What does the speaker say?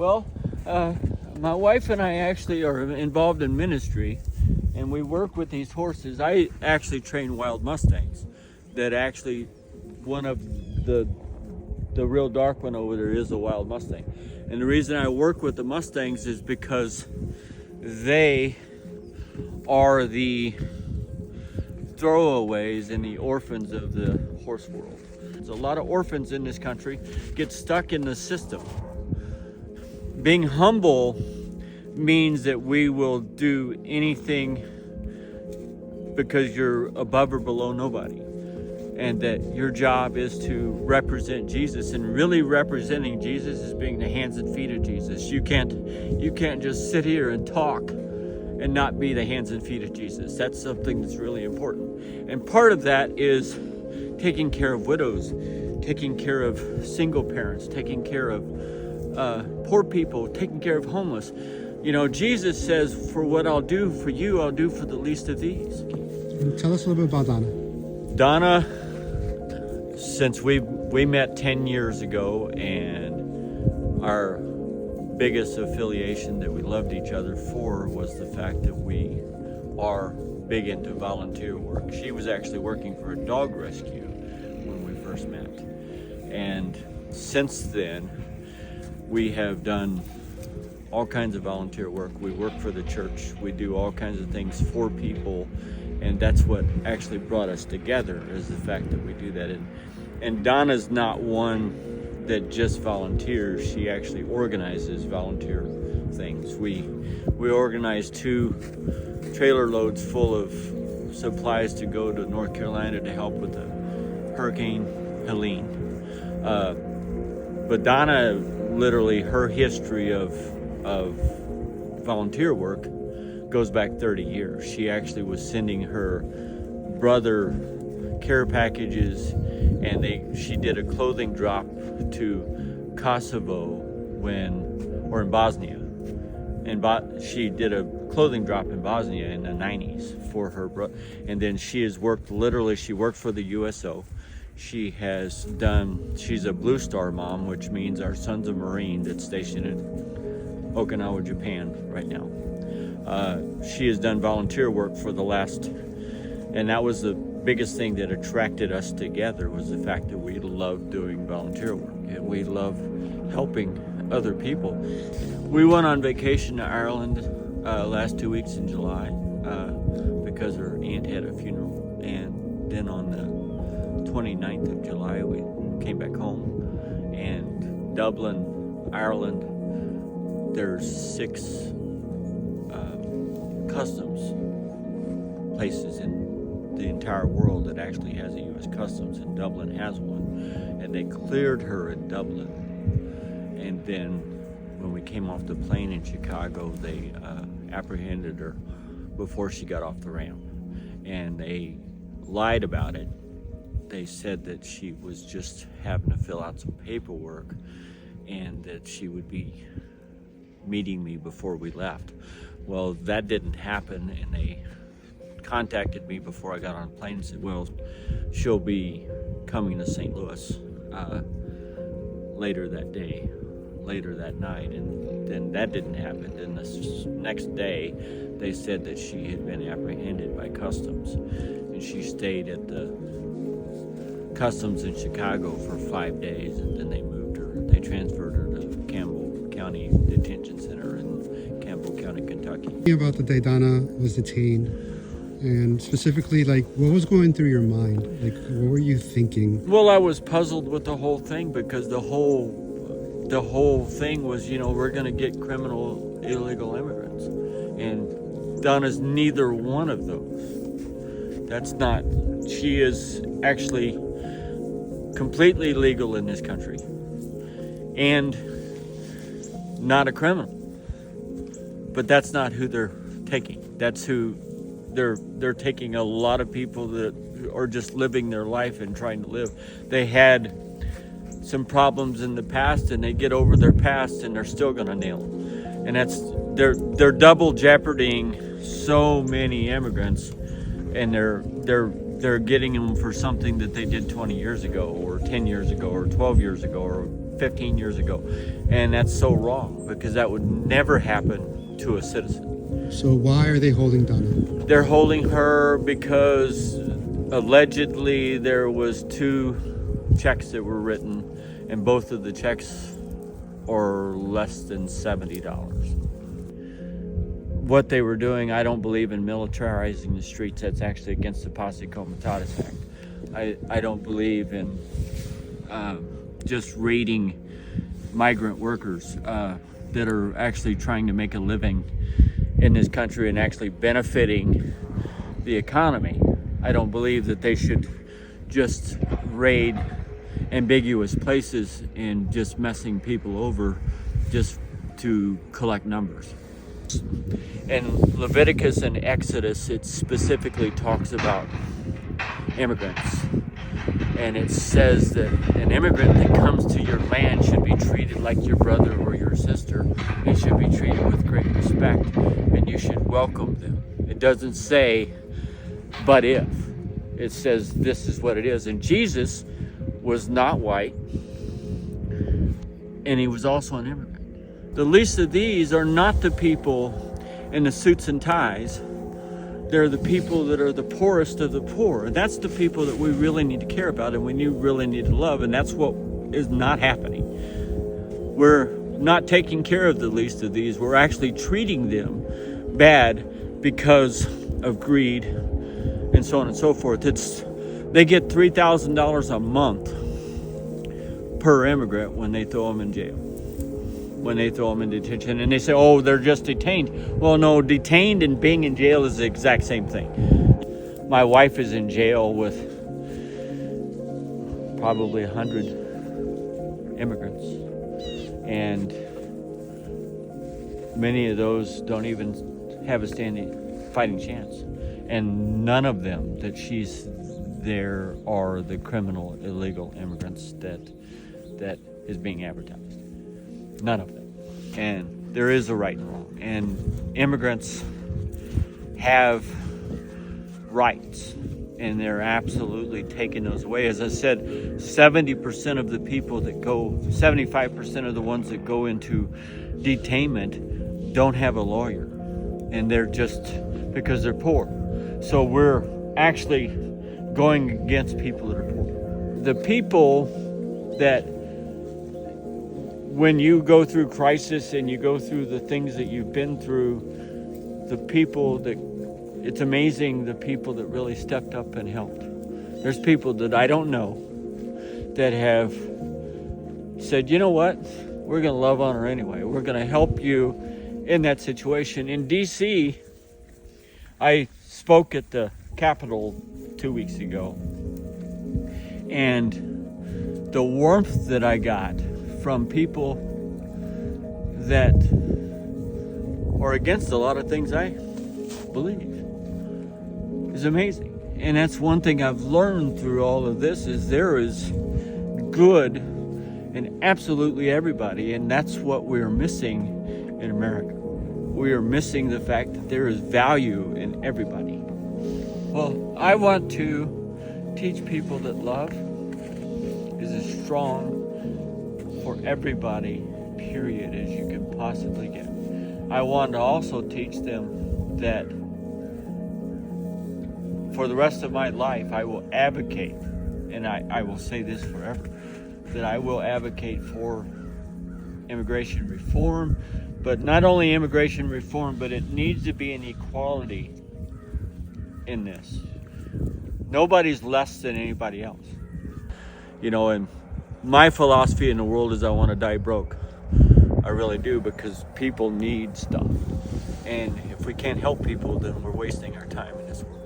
Well, my wife and I actually are involved in ministry, and we work with these horses. I actually train wild Mustangs. That actually, one of the real dark one over there is a wild Mustang. And the reason I work with the Mustangs is because they are the throwaways and the orphans of the horse world. There's a lot of orphans in this country get stuck in the system. Being humble means that we will do anything because you're above or below nobody, and that your job is to represent Jesus. And really representing Jesus is being the hands and feet of Jesus. You can't just sit here and talk and not be the hands and feet of Jesus. That's something that's really important. And part of that is taking care of widows, taking care of single parents, taking care of poor people, taking care of homeless. You know, Jesus says, for what I'll do for you, I'll do for the least of these. Tell us a little bit about Donna. Donna, since we met 10 years ago, and our biggest affiliation that we loved each other for was the fact that we are big into volunteer work. She was actually working for a dog rescue when we first met. And since then, we have done all kinds of volunteer work. We work for the church. We do all kinds of things for people. And that's what actually brought us together, is the fact that we do that. And Donna's not one that just volunteers. She actually organizes volunteer things. We organized 2 trailer loads full of supplies to go to North Carolina to help with the Hurricane Helene. But Donna, literally, her history of volunteer work goes back 30 years. She actually was sending her brother care packages, and she did a clothing drop to Kosovo in Bosnia. And she did a clothing drop in Bosnia in the 90s for her brother. And then she worked for the USO. She's a Blue Star mom, which means our son's a Marine that's stationed in Okinawa, Japan right now. She has done volunteer work for the last, and that was the biggest thing that attracted us together, was the fact that we love doing volunteer work and we love helping other people. We went on vacation to Ireland last 2 weeks in July because her aunt had a funeral, and then on the 29th of July we came back home. And Dublin, Ireland, there's 6 customs places in the entire world that actually has a U.S. Customs, and Dublin has one. And they cleared her in Dublin. And then when we came off the plane in Chicago, they apprehended her before she got off the ramp. And they lied about it. They said that she was just having to fill out some paperwork and that she would be meeting me before we left. Well, that didn't happen, and they contacted me before I got on a plane and said, well, she'll be coming to St. Louis later that night. And then that didn't happen. Then the next day, they said that she had been apprehended by Customs, and she stayed at the Customs in Chicago for 5 days, and then they moved her. They transferred her to Campbell County Detention Center in Campbell County, Kentucky. About the day Donna was detained, and specifically, what was going through your mind? What were you thinking? Well, I was puzzled with the whole thing, because the whole thing was, we're going to get criminal illegal immigrants, and Donna's neither one of those. That's not. She is actually completely legal in this country and not a criminal. But that's not who they're taking. That's who they're taking. A lot of people that are just living their life and trying to live. They had some problems in the past, and they get over their past, and they're still going to nail them. And they're double jeopardying so many immigrants, and they're getting them for something that they did 20 years ago, or 10 years ago, or 12 years ago, or 15 years ago. And that's so wrong, because that would never happen to a citizen. So why are they holding Donna? They're holding her because allegedly there was 2 checks that were written, and both of the checks are less than $70. What they were doing, I don't believe in militarizing the streets. That's actually against the Posse Comitatus Act. I don't believe in just raiding migrant workers that are actually trying to make a living in this country and actually benefiting the economy. I don't believe that they should just raid ambiguous places and just messing people over just to collect numbers. In Leviticus and Exodus, it specifically talks about immigrants. And it says that an immigrant that comes to your land should be treated like your brother or your sister. They should be treated with great respect, and you should welcome them. It doesn't say, but if. It says this is what it is. And Jesus was not white, and he was also an immigrant. The least of these are not the people in the suits and ties. They're the people that are the poorest of the poor. And that's the people that we really need to care about and we really need to love. And that's what is not happening. We're not taking care of the least of these. We're actually treating them bad because of greed and so on and so forth. They get $3,000 a month per immigrant when they throw them in jail, when they throw them in detention. And they say, oh, they're just detained. Well, no, detained and being in jail is the exact same thing. My wife is in jail with probably 100 immigrants. And many of those don't even have a fighting chance. And none of them that she's there are the criminal illegal immigrants that is being advertised. None of them. And there is a right and wrong. And immigrants have rights, and they're absolutely taking those away. As I said, 70% of the people that go, 75% of the ones that go into detainment don't have a lawyer. And they're just because they're poor. So we're actually going against people that are poor. The people that, when you go through crisis and you go through the things that you've been through, the people that, it's amazing the people that really stepped up and helped. There's people that I don't know that have said, you know what, we're going to love on her anyway. We're going to help you in that situation. In D.C., I spoke at the Capitol 2 weeks ago, and the warmth that I got from people that are against a lot of things I believe is amazing. And that's one thing I've learned through all of this, is there is good in absolutely everybody, and that's what we're missing in America. We are missing the fact that there is value in everybody. Well, I want to teach people that love is as strong for everybody, period, as you can possibly get. I want to also teach them that for the rest of my life, I will advocate, and I will say this forever, that I will advocate for immigration reform, but not only immigration reform, but it needs to be an equality in this. Nobody's less than anybody else. You know, and my philosophy in the world is I want to die broke. I really do, because people need stuff. And if we can't help people, then we're wasting our time in this world.